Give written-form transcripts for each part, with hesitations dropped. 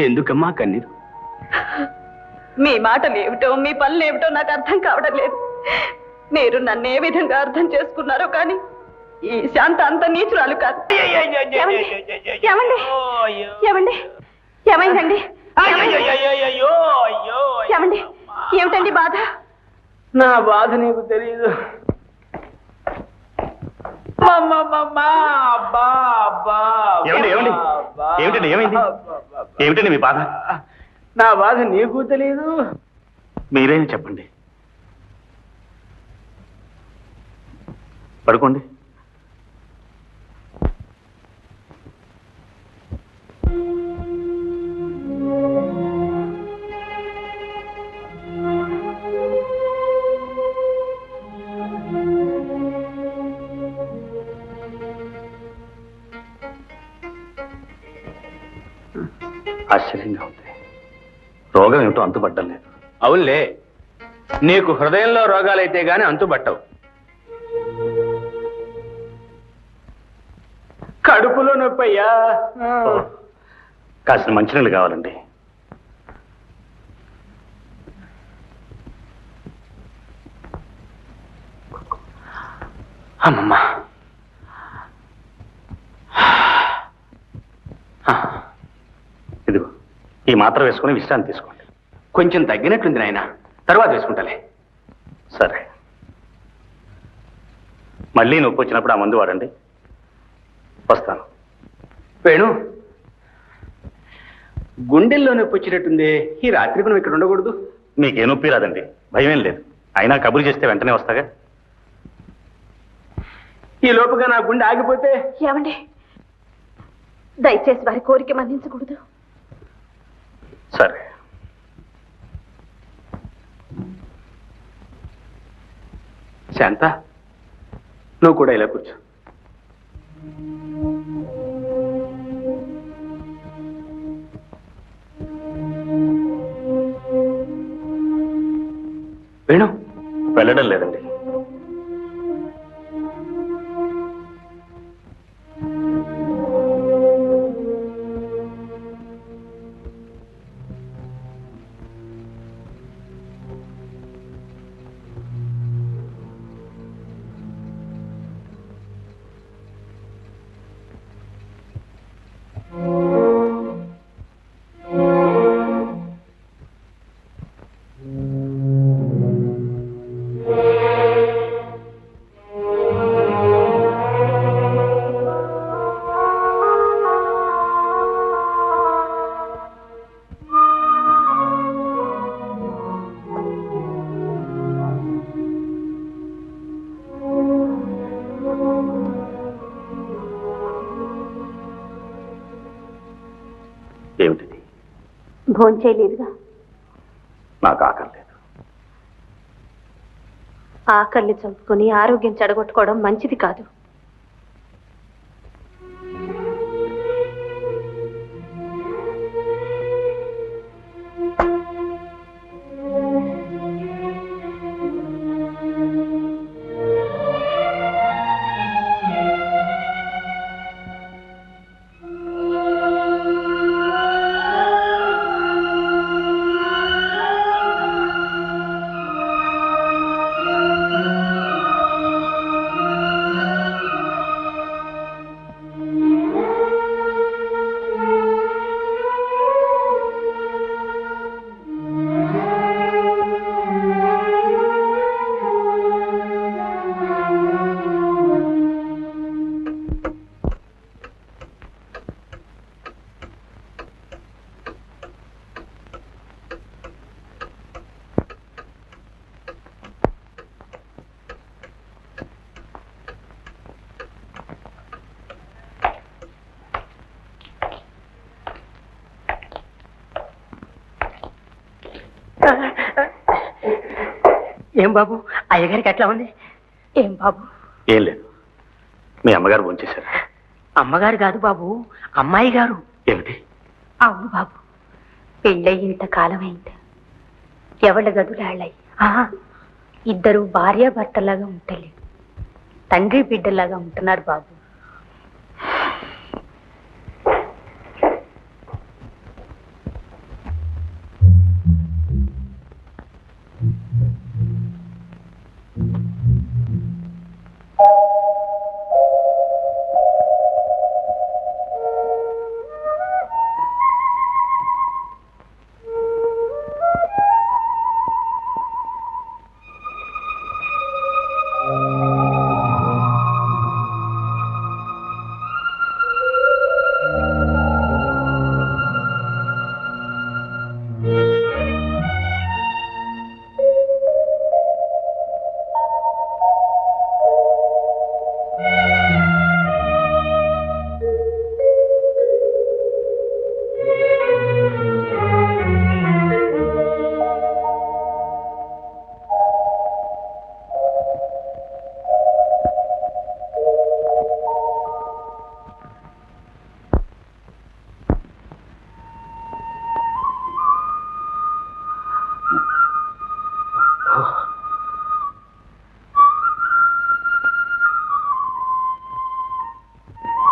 ఎందుకమ్మా కన్నీరు? మీ మాటలు ఏమిటో మీ పనులు ఏమిటో నాకు అర్థం కావడం లేదు. మీరు నన్ను ఏ విధంగా అర్థం చేసుకున్నారో కానీ ఈ శాంత అంత నీచురాలు కాదు. ఏమండి ఏమండి ఏమైందండి? ఏమండి ఏమిటండి బాధ? నా బాధ నీకు తెలియదు. ఏమిటండి ఏమైంది? ఏమిటండి మీ బాధ? నా బాధ నీకు తెలియదు. మీరేం చెప్పండి. పడుకోండి. ఆశ్చర్యంగా ఉంది. రోగం ఏమిటో అంతుపడ్డం లేదు. అవునులే, నీకు హృదయంలో రోగాలైతే గాని అంతుబట్టవు. కడుపులో నొప్పయ్యా. కాసిన మంచినీళ్ళు కావాలండి. అమ్మమ్మా, ఇదిగో ఈ మాత్ర వేసుకుని విశ్రాంతి తీసుకోండి. కొంచెం తగ్గినట్లుంది నాయన, తర్వాత వేసుకుంటాలే. సరే, మళ్ళీ నొప్పి వచ్చినప్పుడు ఆ మందు వాడండి. వస్తాను. వేణు, గుండెల్లో నొప్పి వచ్చినట్టుంది. ఈ రాత్రికి నువ్వు ఇక్కడ ఉండకూడదు. మీకే నొప్పి రాదండి, భయమేం లేదు. అయినా కబురు చేస్తే వెంటనే వస్తాగా. ఈ లోపుగా నా గుండె ఆగిపోతే. ఏమండి, దయచేసి వారి కోరిక మన్నించకూడదు. సరే, శాంత, నువ్వు కూడా ఇలా కూర్చో. వేణు, వెళ్ళడం లేదండి. ఏమిటిది? భోంచేయలేదుగా. నాకు ఆకలి లేదు. ఆకలిని చంపుకొని ఆరోగ్యం చెడగొట్టుకోవడం మంచిది కాదు. ఏం బాబు, అయ్యగారికి ఎట్లా ఉంది? ఏం బాబు? ఏం లేదు. మీ అమ్మగారు భోంచేశారు. అమ్మగారు కాదు బాబు, అమ్మాయి గారు. ఏమిటి? అవును బాబు, పెళ్ళయి ఇంతకాలం అయింది. ఎవళ్ళ గదులాళ్ళయి. ఇద్దరు భార్యాభర్తలాగా ఉంటలేదు, తండ్రి బిడ్డలాగా ఉంటున్నారు బాబు.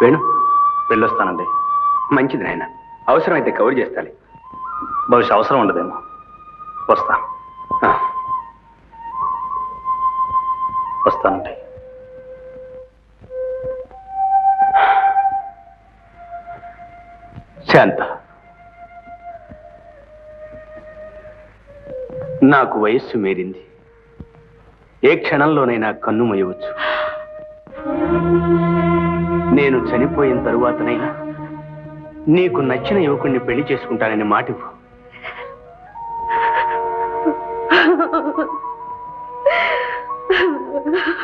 వేణు వెళ్ళొస్తానండి. మంచిది నాయన, అవసరమైతే కవర్ చేస్తాలి. బహుశా అవసరం ఉండదేమో. వస్తా. వస్తానండి. శాంత, నాకు వయస్సు మీరింది. ఏ క్షణంలోనైనా కన్ను మూయవచ్చు. నేను చనిపోయిన తరువాతనైనా నీకు నచ్చిన యువకుణ్ణి పెళ్లి చేసుకుంటానని మాటివ్వు.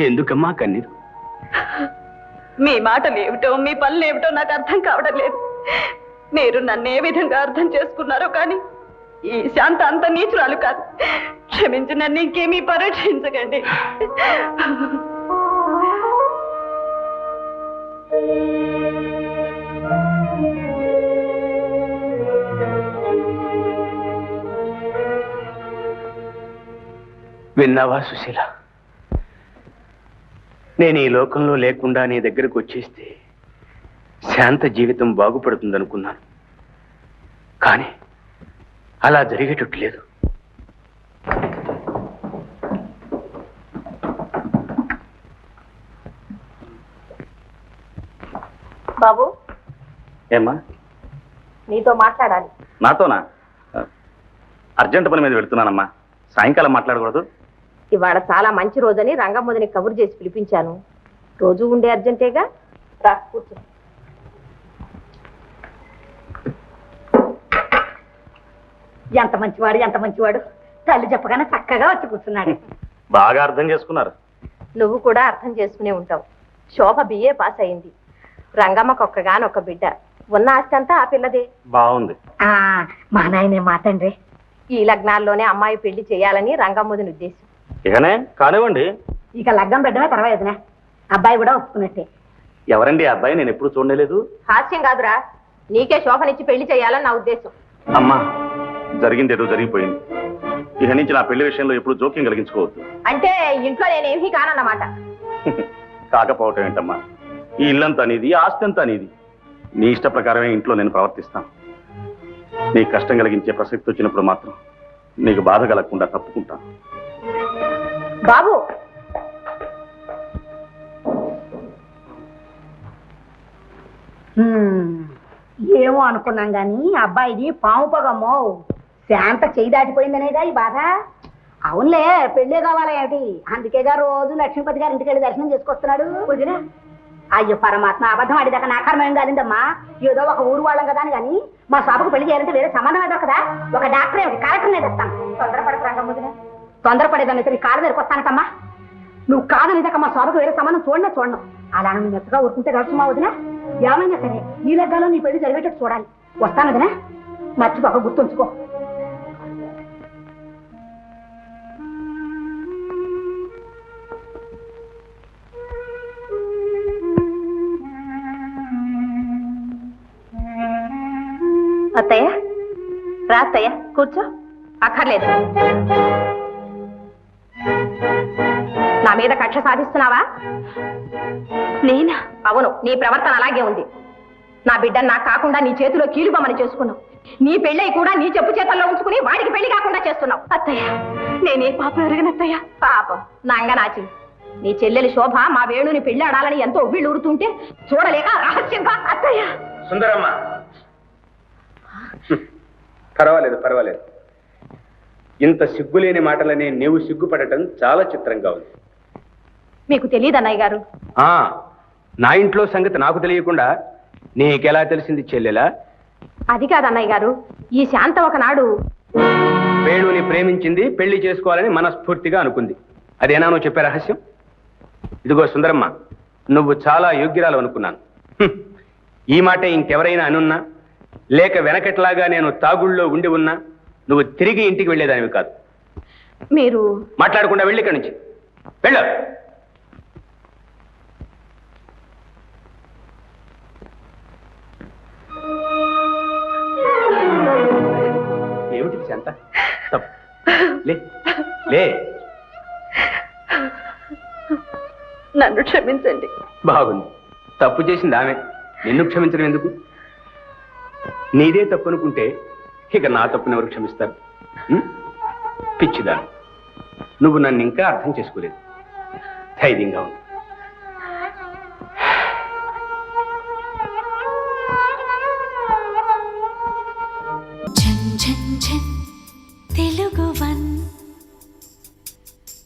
ఎందుకమ్మా కన్నీరు? మీ మాటలు ఏమిటో మీ పనులు ఏమిటో నాకు అర్థం కావడం లేదు. మీరు నన్ను ఏ విధంగా అర్థం చేసుకున్నారో కానీ ఈ శాంత అంత నీచురాలు కాదు. క్షమించి నన్ను ఇంకేమీ పరీక్షించకండి. విన్నావా సుశీల? నేను ఈ లోకంలో లేకుండా నీ దగ్గరకు వచ్చేస్తే శాంత జీవితం బాగుపడుతుందనుకున్నాను. కానీ అలా జరిగేటట్టు లేదు. బాబు, ఏమ్మా? నీతో మాట్లాడాలి. నాతోనా? అర్జెంట్ పని మీద వెళ్తున్నానమ్మా. సాయంకాలం మాట్లాడకూడదు? ఇవాళ చాలా మంచి రోజని రంగమ్మదని కబురు చేసి పిలిపించాను. రోజు ఉండే అర్జెంటేగా. రా కూర్చో. ఎంత మంచివాడు తల్లి చెప్పగానే చక్కగా వచ్చి కూర్చున్నాడు. బాగా అర్థం చేసుకున్నారు. నువ్వు కూడా అర్థం చేసుకునే ఉంటావు. శోభ బిఏ పాస్ అయింది. రంగమ్మకు ఒక్కగానొక్క బిడ్డ. ఉన్న ఆస్తి అంతా ఆ పిల్లదే. బాగుంది. మా నాయనే మాతండ్రి. ఈ లగ్నాల్లోనే అమ్మాయి పెళ్లి చేయాలని రంగమ్మదిని ఉద్దేశం. ఇకనే కానివ్వండి. ఇక లగ్గం పెట్టడమే తర్వాతనే. అబ్బాయి కూడా ఒప్పుకున్నట్టే. ఎవరండి ఆ అబ్బాయి? నేను ఎప్పుడు చూడలేదు. హాస్యం కాదురా, నీకే శోభనిచ్చి పెళ్లి చేయాలని నా ఉద్దేశం. అమ్మా, జరిగింది ఏదో జరిగిపోయింది. ఇక నుంచి నా పెళ్లి విషయంలో ఎప్పుడు జోక్యం కలిగించుకోవద్దు. అంటే ఇంట్లో నేనేమీ కానన్నమాట. కాకపోవటం ఏంటమ్మా? ఈ ఇల్లంతా నీది, ఆస్తి అంతా నీది. నీ ఇష్ట ప్రకారమే ఇంట్లో నేను ప్రవర్తిస్తాను. నీకు కష్టం కలిగించే ప్రసక్తి వచ్చినప్పుడు మాత్రం నీకు బాధ కలగకుండా తప్పుకుంటాను. బాబు, ఏమో అనుకున్నాం గాని అబ్బాయిది పాము పొగమ్మో. శాంత చేయి దాటిపోయిందనేగా ఈ బాధ. అవునులే, పెళ్ళే కావాలా ఏమిటి? అందుకేగా రోజు లక్ష్మీపతి గారి ఇంటికి వెళ్ళి దర్శనం చేసుకొస్తున్నాడు. వదినా, అయ్యో పరమాత్మ, అబద్ధం ఆడిదాకా నా కర్మ ఏం కాలిందమ్మా. ఏదో ఒక ఊరు వాళ్ళం కదా అని కానీ మా సాబుకు పెళ్లి చేయాలంటే వేరే సంబంధం ఏదో కదా. ఒక డాక్టర్ ఏమిటి, కరెక్ట్ నేను తెస్తాను. తొందరపడకు రంగం వదిన. తొందరపడేదాన్ని నీ కాళ్ళ దగ్గరికి వస్తానటమ్మా. నువ్వు కాదనేదాకా మా సాబుకు వేరే సంబంధం చూడను. అలా నువ్వు మెత్తగా ఊరుకుంటే నడుచుమా వదిన. ఏమైనా సరే ఈ లగ్గాలో నీ పెళ్లి జరిగేటట్టు చూడాలి. వస్తాను వదినా, మర్చిపోక గుర్తుంచుకో. అత్తయ్య, రా అత్తయ్య, కూర్చో. అక్కర్లేదు. నా మీద కక్ష సాధిస్తున్నావా? నేనా? అవును, నీ ప్రవర్తన అలాగే ఉంది. నా బిడ్డను నాకు కాకుండా నీ చేతిలో కీలుబొమ్మని చేసుకున్నావు. నీ పెళ్ళై కూడా నీ చెప్పు చేతల్లో ఉంచుకుని వాడికి పెళ్లి కాకుండా చేస్తున్నావు. అత్తయ్య, నేనే పాపం ఎరగనత్తయ్య. పాపం నంగనాచి. నీ చెల్లెలి శోభ మా వేణుని పెళ్లి ఆడాలని ఎంతో ఉవ్విళ్ళు ఊరుతుంటే చూడలేక రహస్యంగా. అత్తయ్య. సుందరమ్మ, పర్వాలేదు. ఇంత సిగ్గులేని మాటలని నీవు సిగ్గుపడటం చాలా చిత్రంగా ఉంది. మీకు తెలియదు అన్నయ్య గారు. నా ఇంట్లో సంగతి నాకు తెలియకుండా నీకెలా తెలిసింది చెల్లెలా? అది కాదు అన్నయ్య గారు, ఈ శాంత ఒకనాడు వేణుని ప్రేమించింది, పెళ్లి చేసుకోవాలని మనస్ఫూర్తిగా అనుకుంది. అదేనా నువ్వు చెప్పే రహస్యం? ఇదిగో సుందరమ్మ, నువ్వు చాలా యోగ్యురాలు అనుకున్నాను. ఈ మాట ఇంకెవరైనా అనున్నా, లేక వెనకట్లాగా నేను తాగుళ్ళో ఉండి ఉన్నా నువ్వు తిరిగి ఇంటికి వెళ్ళేదానివి కాదు. మీరు మాట్లాడకుండా వెళ్ళి ఇక్కడి నుంచి వెళ్ళు. ఏమిటి శాంత? లే. నన్ను క్షమించండి. బాగుంది. తప్పు చేసింది ఆమె, నిన్ను క్షమించడం ఎందుకు? నీదే తప్పు అనుకుంటే ఇక నా తప్పును ఎవరు క్షమిస్తారు? పిచ్చిదా, నువ్వు నన్ను ఇంకా అర్థం చేసుకోలేదు. ధైర్యంగా ఉంది.